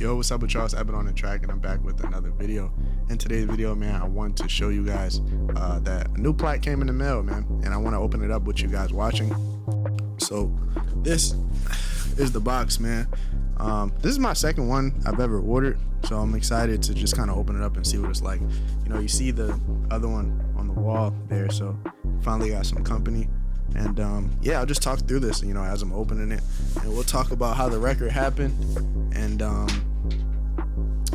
Yo, what's up with y'all? It's EbonOnTheTrack, and I'm back with another video. In today's video, man, I want to show you guys that a new Plaque came in the mail, man, and I want to open it up with you guys watching. So this is the box, man. This is my second one I've ever ordered, so I'm excited to just kind of open it up and see what it's like. You know, you see the other one on the wall there, so finally got some company. And yeah, I'll just talk through this, you know, as I'm opening it, and we'll talk about how the record happened, and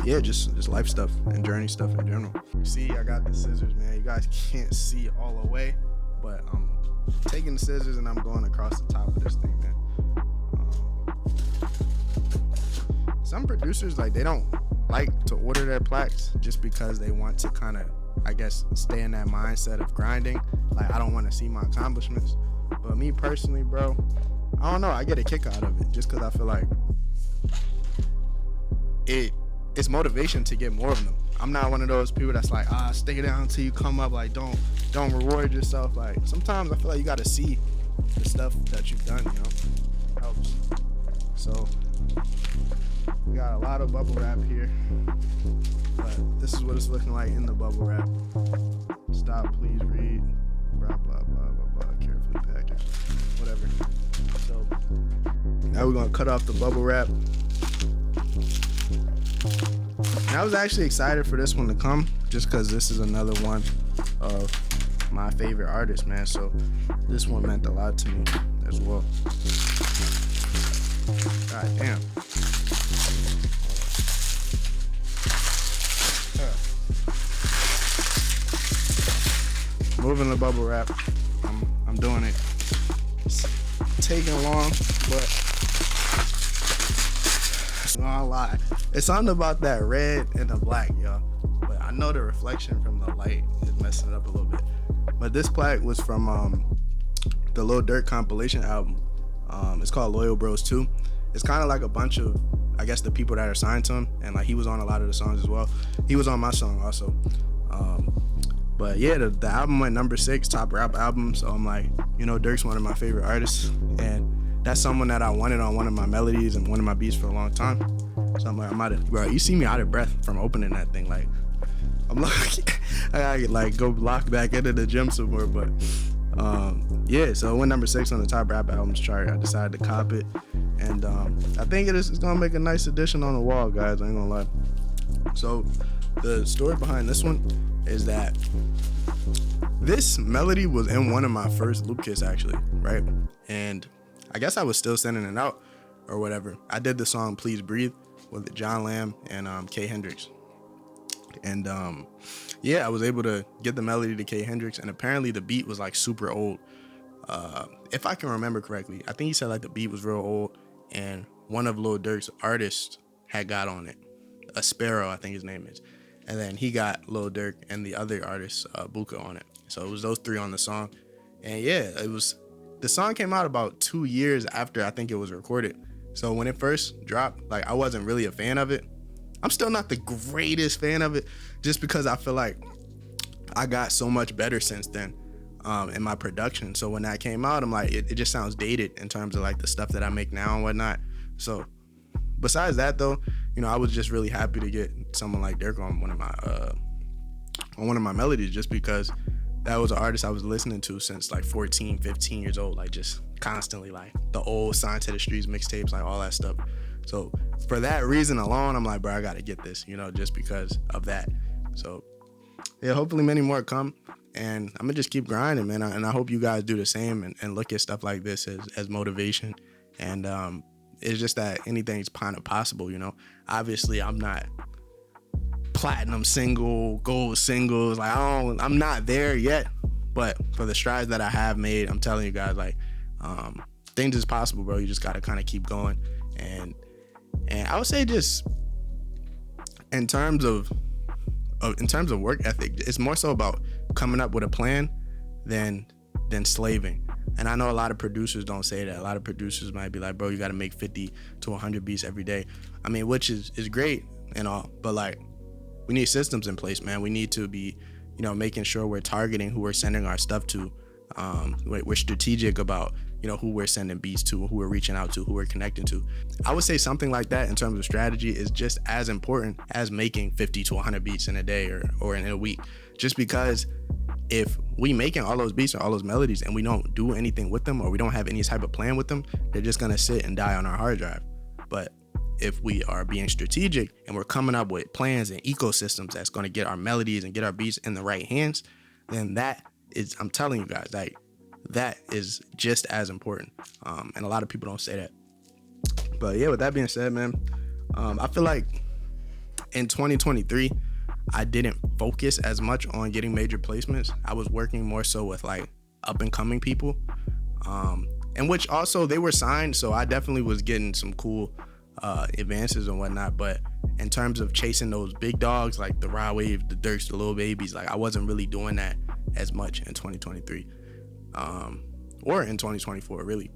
yeah, just life stuff and journey stuff in general. See, I got the scissors, man. You guys can't see all the way, but I'm taking the scissors and I'm going across the top of this thing, man. Some producers, like, they don't like to order their plaques just because they want to kind of, I guess, stay in that mindset of grinding. Like, I don't want to see my accomplishments. But me personally, bro, I don't know, I get a kick out of it just because I feel like it's motivation to get more of them. I'm not one of those people that's like, stay down until you come up. Like, don't reward yourself. Like, sometimes I feel like you got to see the stuff that you've done, you know? It helps. So we got a lot of bubble wrap here, but this is what it's looking like in the bubble wrap. Stop, please read, blah, blah, blah, blah, blah, carefully packaged, whatever. So now we're gonna cut off the bubble wrap. And I was actually excited for this one to come just because this is another one of my favorite artists, man. So this one meant a lot to me as well. God damn. Moving the bubble wrap. I'm doing it. It's taking long, but it's not a lie. It's something about that red and the black, y'all. But I know the reflection from the light is messing it up a little bit. But this plaque was from the Lil Durk compilation album. It's called Loyal Bros 2. It's kind of like a bunch of, I guess, the people that are signed to him, and like he was on a lot of the songs as well. He was on my song also. But yeah, the album went number 6 top rap album. So I'm like, you know, Durk's one of my favorite artists, and that's someone that I wanted on one of my melodies and one of my beats for a long time. So I'm like, bro, you see me out of breath from opening that thing. Like, I'm like, I gotta like go lock back into the gym somewhere. But yeah, so it went number 6 on the top rap albums chart. I decided to cop it, and I think it's gonna make a nice addition on the wall, guys. I ain't gonna lie. So the story behind this one is that this melody was in one of my first loop kits, actually, right? And I guess I was still sending it out or whatever. I did the song Please Breathe with John Lamb and K Hendrix. And yeah, I was able to get the melody to K Hendrix, and apparently the beat was like super old. If I can remember correctly, I think he said like the beat was real old, and one of Lil Durk's artists had got on it. A Sparrow, I think his name is. And then he got Lil Durk and the other artist, Buka, on it. So it was those 3 on the song. And yeah, the song came out about 2 years after I think it was recorded. So when it first dropped, like, I wasn't really a fan of it. I'm still not the greatest fan of it, just because I feel like I got so much better since then in my production. So when that came out, I'm like, it just sounds dated in terms of like the stuff that I make now and whatnot. So besides that, though, you know, I was just really happy to get someone like Durk on one of my melodies, just because that was an artist I was listening to since like 14, 15 years old, like just constantly, like the old Sign to the Streets mixtapes, like all that stuff. So for that reason alone, I'm like, bro, I gotta get this, you know, just because of that. So yeah, hopefully many more come, and I'm gonna just keep grinding, man. And I hope you guys do the same and look at stuff like this as motivation. And it's just that anything's kind of possible, you know. Obviously, I'm not platinum single, gold singles. Like, I'm not there yet. But for the strides that I have made, I'm telling you guys, like, things is possible, bro. You just gotta kind of keep going. And I would say, just in terms of work ethic, it's more so about coming up with a plan than slaving. And I know a lot of producers don't say that. A lot of producers might be like, bro, you got to make 50 to 100 beats every day. I mean, which is great and all, but like, we need systems in place, man. We need to be, you know, making sure we're targeting who we're sending our stuff to. We're strategic about, you know, who we're sending beats to, who we're reaching out to, who we're connecting to. I would say something like that in terms of strategy is just as important as making 50 to 100 beats in a day or in a week. Just because if we making all those beats or all those melodies and we don't do anything with them, or we don't have any type of plan with them, they're just gonna sit and die on our hard drive. But if we are being strategic and we're coming up with plans and ecosystems that's gonna get our melodies and get our beats in the right hands, then that is, I'm telling you guys, like, that is just as important. And a lot of people don't say that. But yeah, with that being said, man, I feel like in 2023, I didn't focus as much on getting major placements. I was working more so with like up and coming people, and which also they were signed. So I definitely was getting some cool advances and whatnot. But in terms of chasing those big dogs, like the Rod Wave, the Dirks, the Lil Babies, like I wasn't really doing that as much in 2023, or in 2024, really.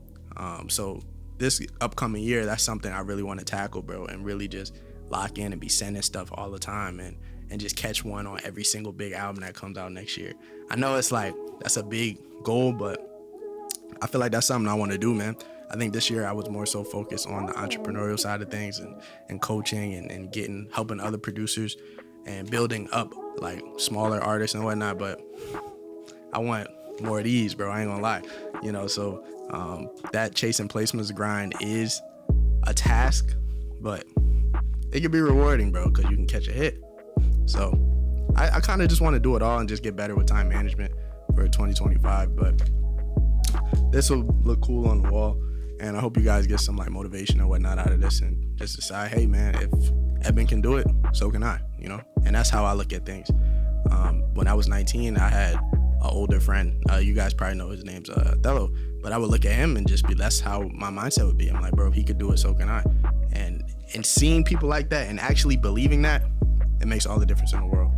So this upcoming year, that's something I really want to tackle, bro, and really just lock in and be sending stuff all the time and just catch one on every single big album that comes out next year. I know it's like, that's a big goal, but I feel like that's something I want to do, man. I think this year I was more so focused on the entrepreneurial side of things and coaching and helping other producers and building up like smaller artists and whatnot. But I want more of these, bro. I ain't gonna lie, you know. So that chasing placements grind is a task, but it can be rewarding, bro, because you can catch a hit. So I kind of just want to do it all and just get better with time management for 2025. But this will look cool on the wall, and I hope you guys get some like motivation or whatnot out of this and just decide, hey man, if Eben can do it, so can I, you know. And that's how I look at things. When I was 19, I had an older friend, you guys probably know his name's Othello, but I would look at him and just be, that's how my mindset would be. I'm like, bro, if he could do it, so can I. And seeing people like that and actually believing that, it makes all the difference in the world.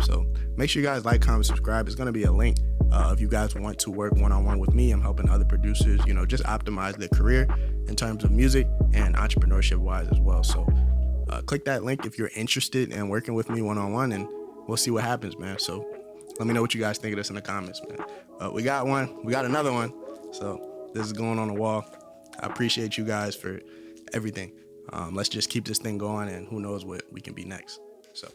So make sure you guys like, comment, subscribe. There's going to be a link if you guys want to work one-on-one with me. I'm helping other producers, you know, just optimize their career in terms of music and entrepreneurship wise as well. So click that link if you're interested in working with me one-on-one, and we'll see what happens, man. So let me know what you guys think of this in the comments, man. We got another one. So this is going on the wall. I appreciate you guys for everything. Let's just keep this thing going, and who knows what we can be next. So